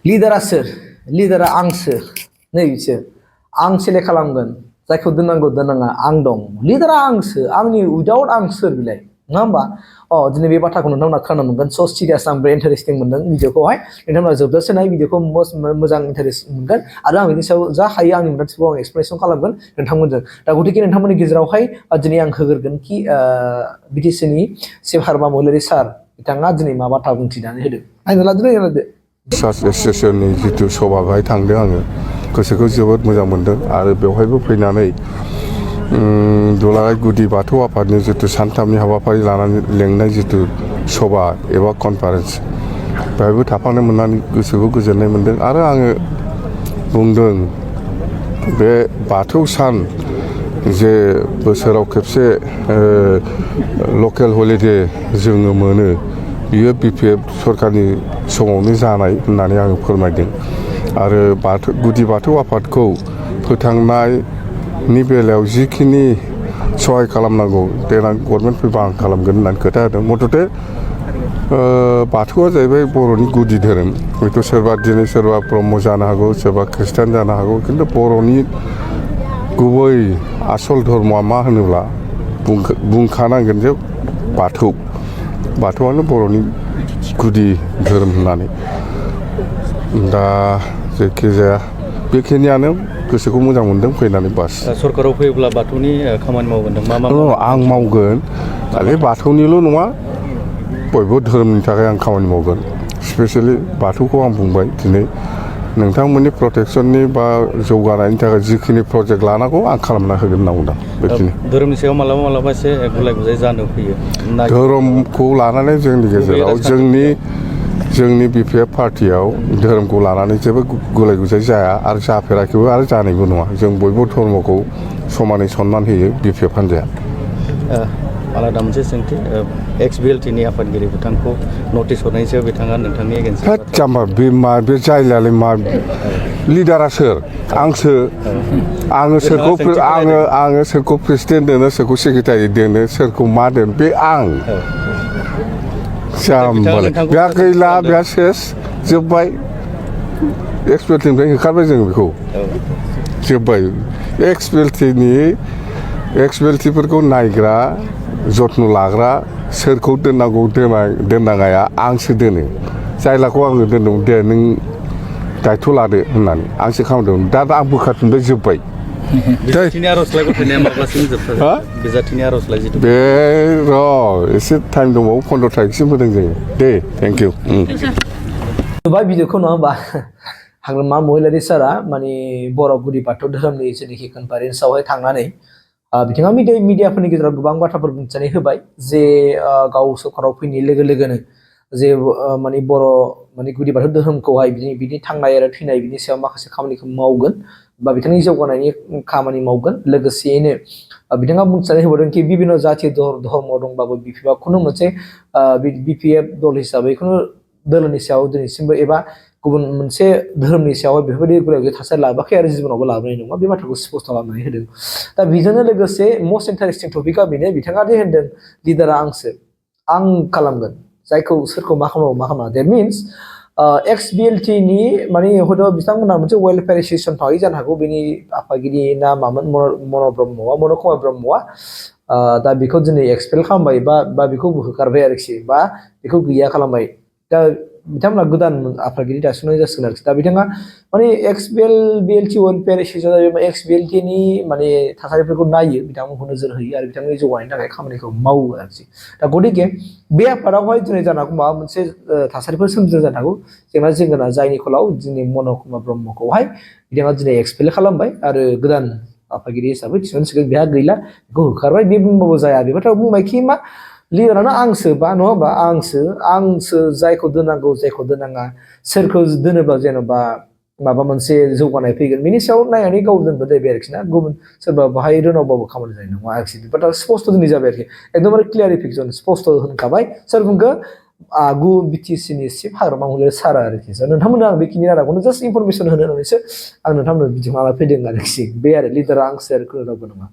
लिडारा सोर लिडारा आंसो नै बिसोर आं सेलेक्ट खालामगोन जायखौ दोननांगौ दोननाङा आं दं लिडारा आंसो आंनि उइदाउट आं सोर बिलाय नङा होमबा दिनै बे बाथ्राखौ नोंथांमोना खोनानो मोनगोन स' सिरियास आं बिराद इन्टारेस्टिं मोनदों भिडिअखौहाय नोंथांमोना जोबजासे नाय भिडिअखौ मोजां इन्टारेस्ट मोनगोन आरो आं बेनि सायाव जा हायो आंनि मोनदांथिखौ आं एक्सप्लेनेसन खालामगोन नोंथांमोनजों दा गतिके नोंथांमोननि गेजेरावहाय दिनै आं होग्रोगोन कि बिटिसिनि चिफ मानव लिडार सार बिथाङा दिनै मा बाथ्रा बुंथिनानै होदों नायनो लादो एस'सियेसननि जिथु सभा बेहाय थांदों आङो गोसोखौ जोबोद मोजां मोनदों आरो बेवहायबो फैनानै दुलाराय गुदि बाथौ आफादनि जिथु सानथामनि हाबाफारि लानानै लेंनाय जिथु सभा एबा कनफारेन्स बेवहायबो थाफानो मोननानै गोसोखौ गोजोननाय मोनदों आरो आङो बुंदों बे बाथौ सान जे बोसोराव खेबसे लकेल हलिडे जोङो मोनो बियो बिपिएफ सरकारनि समावनो जानाय होननानै आङो फोरमायदों आरो गुदि बाथौ आफादखौ फोथांनायनि बेलायाव जिखिनि सहाय खालामनांगौ देनां गभर्नमेन्ट फैबा आं खालामगोन होननानै खोथा होदों मथथे बाथौआ जाहैबाय बर'नि गुदि धोरोम हयथ' सोरबा दिनै सोरबा ब्रह्म जानो हागौ सोरबा ख्रिस्टान जानो हागौ खिन्थु बर'नि गुबै आसल धर्मआ मा होनोब्ला बुंखानांगोन जे बाथौआनो बर'नि गुदि धोरोम होननानै दा जायखिजाया बेखिनियानो गोसोखौ मोजां मोनदों फैनानै बास सरकाराव फैयोब्ला बाथौनि खामानि मावगोन मा आं मावगोन बे बाथौनिल' नङा बयबो धोरोमनि थाखाय आं खामानि मावगोन स्पेसियेलि बाथौखौ आं बुंबाय दिनै नोंथांमोननि प्रटेक्सननि बा जौगानायनि थाखाय जिखिनि प्रजेक्ट लानांगौ आं खालामना होगोन होनना बुंदों बेखिनि धोरोमनि सायाव मालाबा एसे गुलाय गुजाय जानो फैयो धोरोमखौ लानानै जोंनि गेजेराव जोंनि बिपिएफ पार्टियाव धोरोमखौ लानानै जेबो गुलाय गुजाय जाया आरो जाफेराखैबो आरो जानायबो नङा जों बयबो धर्मखौ समानै सनमान होयो बिपिएफ हान्जाया आलादा मोनसे सोंथि एक्स-बिएलटिनि आफादगिरि बिथांखौ नटिस हरनायनि सायाव बिथाङा नोंथांनि एगेन्स्ट जाम्बा बे जायलायालाय मा लिडारा सोर आंसो आङो सोरखौ प्रेसिडेन्ट दोनो सोरखौ सेक्रेटारि दोनो सोरखौ मा दोनो बे आं जाम्बालाय बेहा गैला बेहा सेस जोब्बाय एक्स-बिएलटिनिफ्राय होखारबाय जों बेखौ जोब्बाय एक्स-बिएलटिफोरखौ नायग्रा जत्न लाग्रा सोरखौ दोननांगौ दोननाङाया आंसो दोनो जायलाखौ आङो दोनदों दे नों दायथ' लादो होननानै आंसो खालामदों दा आं बोखारफिनबाय जोब्बाय बे एसे टाइम दंबावो 15 तारिखसिम होदों जोङो दे थेंक इउ नुबाय भिडिअखौ नङा होमबा मानव लिडार सारा माने बर' गुदि बाथौ धोरोमनि जेनाखि कनफारेन्सआवहाय थांनानै बिथाङा मिडियाफोरनि गेजेराव गोबां बाथ्राफोर बुंथिनानै होबाय जे गाव सरकाराव फैनाय लोगो लोगोनो जे माने बर' माने गुदि बाथौ धोरोमखौहाय बिनि थांनाय आरो थैनाय बिनि सायाव माखासे खामानिखौ मावगोन बा बिथांनि जौगानायनि खामानि मावगोन लोगोसेयैनो बिथाङा बुंथिनानै होबावदों कि बिभिन्न जाथि धर्म दंबाबो बिपिएफआ खुनु मोनसे बिपिएफ दल हिसाबै खुनु दोलोनि सायाव दिनैसिमबो एबा गुबुन मोनसे धोरोमनि सायाव बेफोरबायदि गुलाय थासारि लाबोआखै आरो जिबनावबो लाबोनाय नङा बे बाथ्राखौ स्पष्ट खालामनानै होदों दा बेजोंनो लोगोसे मस्ट इन्टारेस्टिं टपिकआ बेनो बिथाङा दि होनदों लिडारा आं खालामगोन जायखौ सोरखौ मा खालामनांगौ देट मिन्स एक्स-बिएलटिनि माने हयथ' बिथांमोनहा मोनसे वेलफेयार एस'सियेसन थायो जानो हागौ बेनि आफादगिरि ना मामोन मन'कुमार ब्रह्मआ दा बेखौ दिनै एक्सपेल खालामबाय बा बेखौ होखारबाय आरोखि बा बेखौ गैया खालामबाय दा बिथांमोना गोदान आफादगिरि दासुनाय जासिगोन आरोखि दा बिथाङा माने एक्स-बिएलटि वेलफेयार एस'सियेसन एक्स-बिएलटिनि माने थासारिफोरखौ नायो बिथांमोनखौ नोजोर होयो आरो बिथांमोननि जौगानायनि थाखाय खामानिखौ मावो आरोखि दा गतिके बे आफादावहाय दिनै जानो हागौ माबा मोनसे थासारिफोर सोमजिदों जानो हागौ जेंना जायनि फलाव दिनै मन'कुमार ब्रह्मखौहाय बिथाङा दिनै एक्सपेल खालामबाय आरो गोदान आफादगिरि हिसाबै थिसनसिगोन बेहा गैला बेखौ होखारबाय बे बुंबाबो जाया बे बाथ्राखौ बुंबाय कि मा लिडारानो आंसो बा नङा होमबा आंसो जायखौ दोननांगौ जायखौ दोननाङा सोरखौ दोनोब्ला जेन'बा माबा मोनसे जौगानाय फैगोन बेनि सायाव नायनानै गाव दोनबो जाहैबाय आरोखि ना गुबुन सोरबा बाहाय रोनावबाबो खामानि जानाय नङा आरोखि बे बाथ्रा स्पष्ट दिनै जाबाय आरोखि एकदमबारे क्लियारिफिकेसन स्पष्ट होनखाबाय सोर बुंखो बिटिसिनि चिफ मानव लिडार सारा आरोखि नोंथांमोननो आं बेखिनि रादाबखौनो जास्ट इनफरमेसन होनो होननानैसो आं नोंथांमोननो बिदि माला फैदों आरोखि बे आरो लिडारा आंसो आरो रावबो नङा